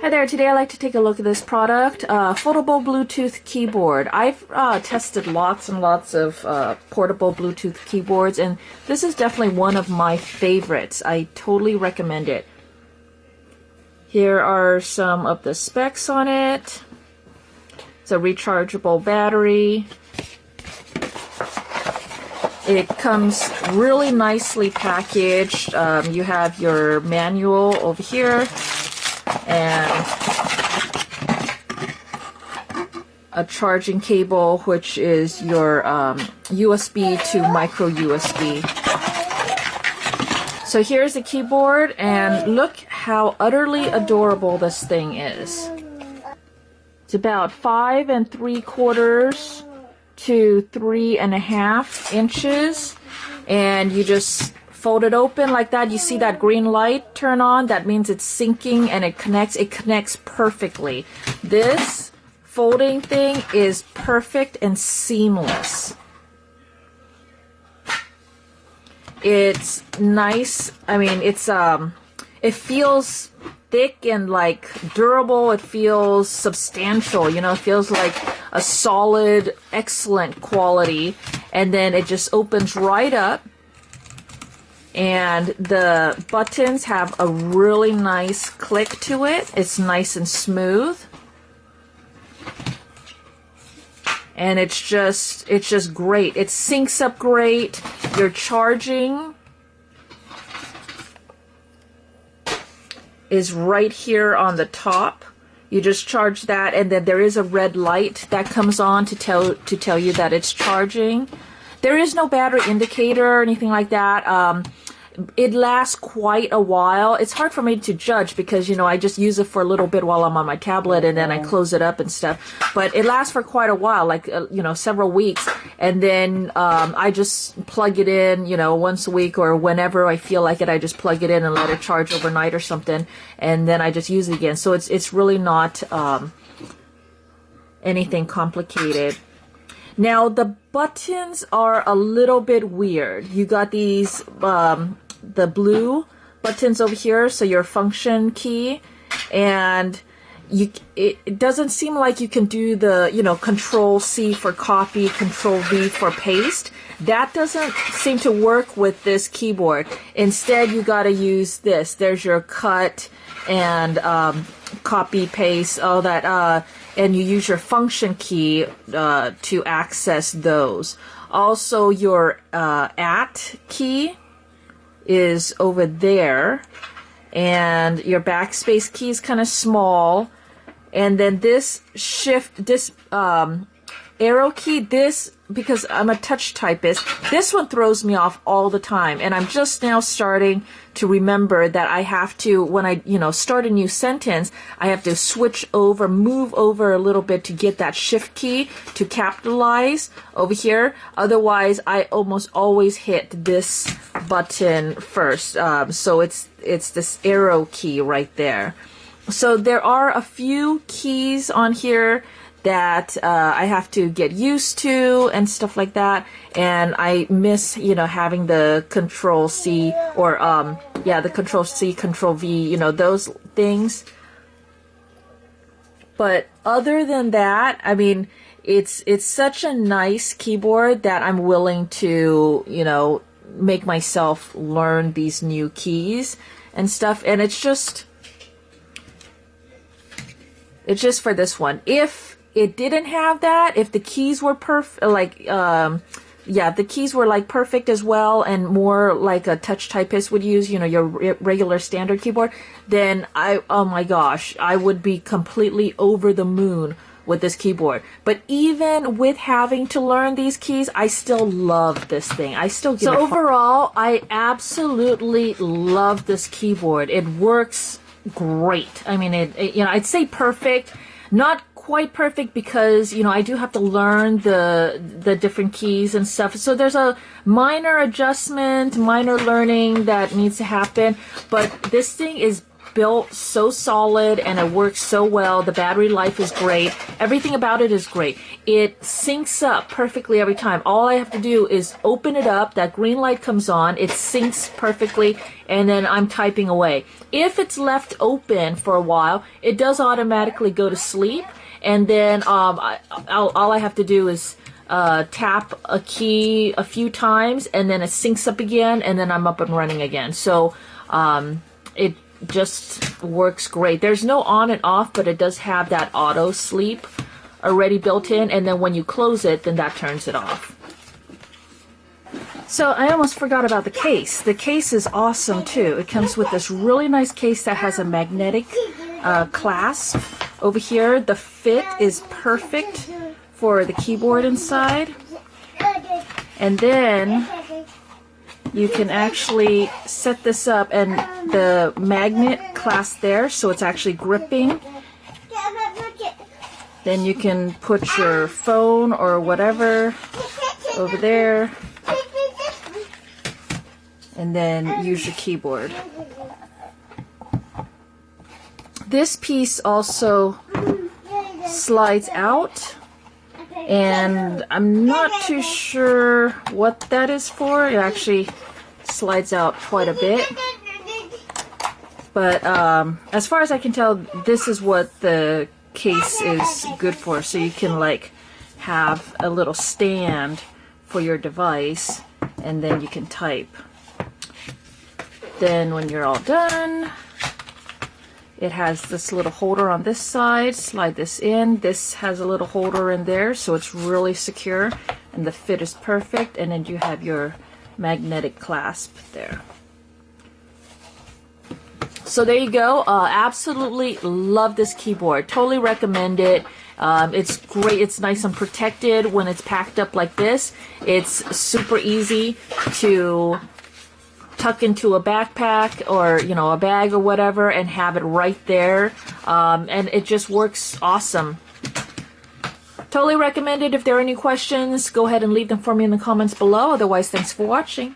Hi there, today I'd like to take a look at this product, foldable Bluetooth keyboard. I've tested lots and lots of portable Bluetooth keyboards, and this is definitely one of my favorites. I totally recommend it. Here are some of the specs on it. It's a rechargeable battery. It comes really nicely packaged. You have your manual over here and a charging cable, which is your USB to micro USB. So here's the keyboard, and look how utterly adorable this thing is. It's about 5 3/4 to 3.5 inches, and you just fold it open like that. You see that green light turn on? That means it's syncing and it connects. It connects perfectly. This folding thing is perfect and seamless. It's nice. I mean, it's it feels thick and like durable. It feels substantial. You know, it feels like a solid, excellent quality. And then it just opens right up. And the buttons have a really nice click to it. It's nice and smooth. And it's just great. It syncs up great. Your charging is right here on the top. You just charge that, and then there is a red light that comes on to tell you that it's charging. There is no battery indicator or anything like that. It lasts quite a while. It's hard for me to judge because, you know, I just use it for a little bit while I'm on my tablet and then I close it up and stuff. But it lasts for quite a while, like, you know, several weeks. And then I just plug it in, you know, once a week or whenever I feel like it. I just plug it in and let it charge overnight or something. And then I just use it again. So it's really not anything complicated. Now, the buttons are a little bit weird. You got these, the blue buttons over here, so your function key, and it doesn't seem like you can do the, you know, Control C for copy, Control V for paste. That doesn't seem to work with this keyboard. Instead, you got to use this. There's your cut and copy, paste, all that. And you use your function key to access those. Also, your at key is over there, and your backspace key is kind of small. And then this shift, this arrow key, this, because I'm a touch typist, this one throws me off all the time. And I'm just now starting to remember that I have to, when I, you know, start a new sentence, I have to switch over, move over a little bit to get that shift key to capitalize over here. Otherwise, I almost always hit this button first. So it's this arrow key right there. So there are a few keys on here that I have to get used to and stuff like that, and I miss, you know, having the Control C or the Control C, Control V, you know, those things. But other than that, I mean, it's such a nice keyboard that I'm willing to, you know, make myself learn these new keys and stuff, and it's just for this one. If it didn't have that, if the keys were perfect, like, the keys were like perfect as well and more like a touch typist would use, you know, your regular standard keyboard, then oh my gosh, I would be completely over the moon with this keyboard. But even with having to learn these keys, I still love this thing. I still give it. So overall, I absolutely love this keyboard. It works great. I mean, it you know, I'd say perfect, not quite perfect because, you know, I do have to learn the different keys and stuff. So there's a minor adjustment, minor learning that needs to happen. But this thing is built so solid and it works so well. The battery life is great. Everything about it is great. It syncs up perfectly every time. All I have to do is open it up, that green light comes on, it syncs perfectly, and then I'm typing away. If it's left open for a while, it does automatically go to sleep, and then all I have to do is tap a key a few times, and then it syncs up again, and then I'm up and running again. So it just works great. There's no on and off, but it does have that auto sleep already built in, and then when you close it, then that turns it off. So I almost forgot about the case. The case is awesome too. It comes with this really nice case that has a magnetic clasp over here. The fit is perfect for the keyboard inside. And then you can actually set this up, and the magnet clasp there, so it's actually gripping. Then you can put your phone or whatever over there, and then use your keyboard. This piece also slides out, and I'm not too sure what that is for. It actually slides out quite a bit, but as far as I can tell, this is what the case is good for. So you can like have a little stand for your device, and then you can type. Then when you're all done, it has this little holder on this side. Slide this in. This has a little holder in there, so it's really secure, and the fit is perfect. And then you have your magnetic clasp there. So there you go. Absolutely love this keyboard. Totally recommend it. It's great. It's nice and protected when it's packed up like this. It's super easy to tuck into a backpack or, you know, a bag or whatever, and have it right there. And it just works awesome. Totally recommend it. If there are any questions, go ahead and leave them for me in the comments below. Otherwise, thanks for watching.